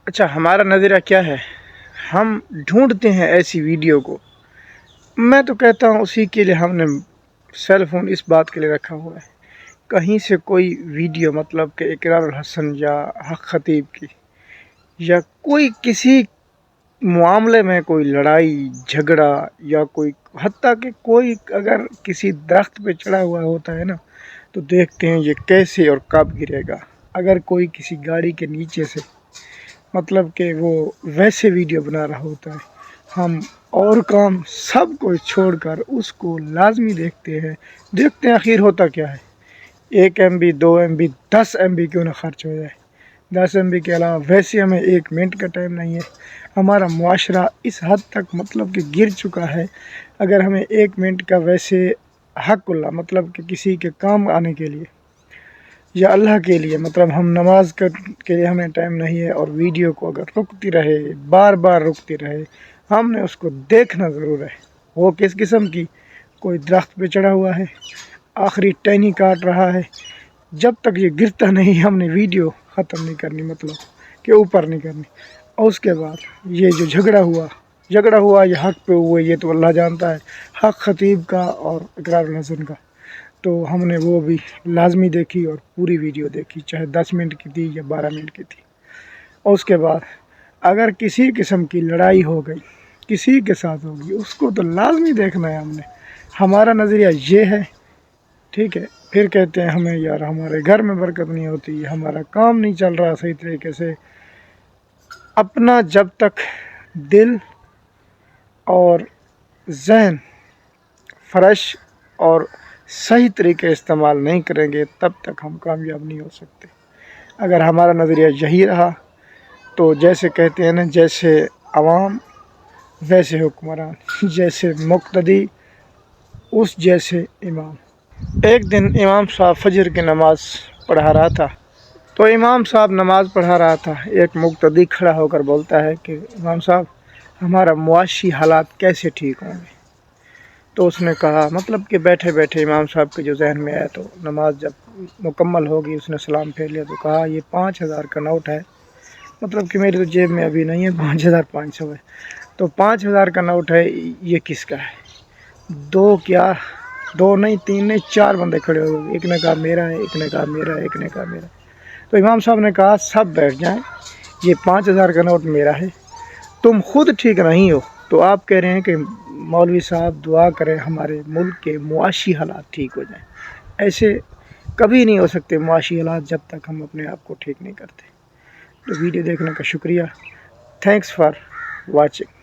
اچھا، ہمارا نظریہ کیا ہے؟ ہم ڈھونڈتے ہیں ایسی ویڈیو کو. میں تو کہتا ہوں اسی کے لیے ہم نے سیل فون اس بات کے لیے رکھا ہوا ہے. کہیں سے کوئی ویڈیو مطلب کہ اقرار الحسن یا حق خطیب کی یا کوئی کسی معاملے میں کوئی لڑائی جھگڑا یا کوئی حتیٰ کہ کوئی اگر کسی درخت پہ چڑھا ہوا ہوتا ہے نا تو دیکھتے ہیں یہ کیسے اور کب گرے گا. اگر کوئی کسی گاڑی کے نیچے سے مطلب کہ وہ ویسے ویڈیو بنا رہا ہوتا ہے، ہم اور کام سب کو چھوڑ کر اس کو لازمی دیکھتے ہیں آخر ہوتا کیا ہے. 1 MB 2 MB 10 MB کیوں نہ خرچ ہو جائے. 10 MB کے علاوہ ویسے ہمیں 1 منٹ کا ٹائم نہیں ہے. ہمارا معاشرہ اس حد تک مطلب کہ گر چکا ہے. اگر ہمیں 1 منٹ کا ویسے حق اللہ مطلب کہ کسی کے کام آنے کے لیے یا اللہ کے لیے مطلب ہم نماز کے لیے ہمیں ٹائم نہیں ہے، اور ویڈیو کو اگر رکتی رہے بار بار رکتی رہے ہم نے اس کو دیکھنا ضرور ہے. وہ کس قسم کی؟ کوئی درخت پہ چڑھا ہوا ہے، آخری ٹہنی کاٹ رہا ہے، جب تک یہ گرتا نہیں ہم نے ویڈیو ختم نہیں کرنی، مطلب کہ اوپر نہیں کرنی. اور اس کے بعد یہ جو جھگڑا ہوا یہ حق پہ ہوئے یہ تو اللہ جانتا ہے، حق خطیب کا اور اقرار الحسن کا. تو ہم نے وہ بھی لازمی دیکھی اور پوری ویڈیو دیکھی، چاہے 10 منٹ کی تھی یا 12 منٹ کی تھی. اور اس کے بعد اگر کسی قسم کی لڑائی ہو گئی کسی کے ساتھ ہوگی اس کو تو لازمی دیکھنا ہے. ہم نے ہمارا نظریہ یہ ہے، ٹھیک ہے. پھر کہتے ہیں ہمیں یار ہمارے گھر میں برکت نہیں ہوتی، ہمارا کام نہیں چل رہا صحیح طریقے سے. اپنا جب تک دل اور ذہن فریش اور صحیح طریقے استعمال نہیں کریں گے تب تک ہم کامیاب نہیں ہو سکتے. اگر ہمارا نظریہ یہی رہا تو جیسے کہتے ہیں نا، جیسے عوام ویسے حکمران، جیسے مقتدی اس جیسے امام. ایک دن امام صاحب فجر کی نماز پڑھا رہا تھا، تو امام صاحب نماز پڑھا رہا تھا. ایک مقتدی کھڑا ہو کر بولتا ہے کہ امام صاحب ہمارا معاشی حالات کیسے ٹھیک ہوں گے؟ تو اس نے کہا مطلب کہ بیٹھے بیٹھے امام صاحب کے جو ذہن میں آیا، تو نماز جب مکمل ہوگی اس نے سلام پھیر لیا تو کہا یہ 5000 کا نوٹ ہے، مطلب کہ میری تو جیب میں ابھی نہیں ہے، 5500 ہے. تو 5000 کا نوٹ ہے، یہ کس کا ہے؟ دو نہیں 3 نہیں 4 بندے کھڑے ہو گئے. ایک نے کہا میرا ہے، ایک نے کہا میرا ہے، ایک نے کہا میرا. تو امام صاحب نے کہا سب بیٹھ جائیں، یہ 5000 کا نوٹ میرا ہے، تم خود ٹھیک نہیں ہو تو آپ کہہ رہے ہیں کہ مولوی صاحب دعا کریں ہمارے ملک کے معاشی حالات ٹھیک ہو جائیں. ایسے کبھی نہیں ہو سکتے معاشی حالات جب تک ہم اپنے آپ کو ٹھیک نہیں کرتے. تو ویڈیو دیکھنے کا شکریہ. Thanks for watching.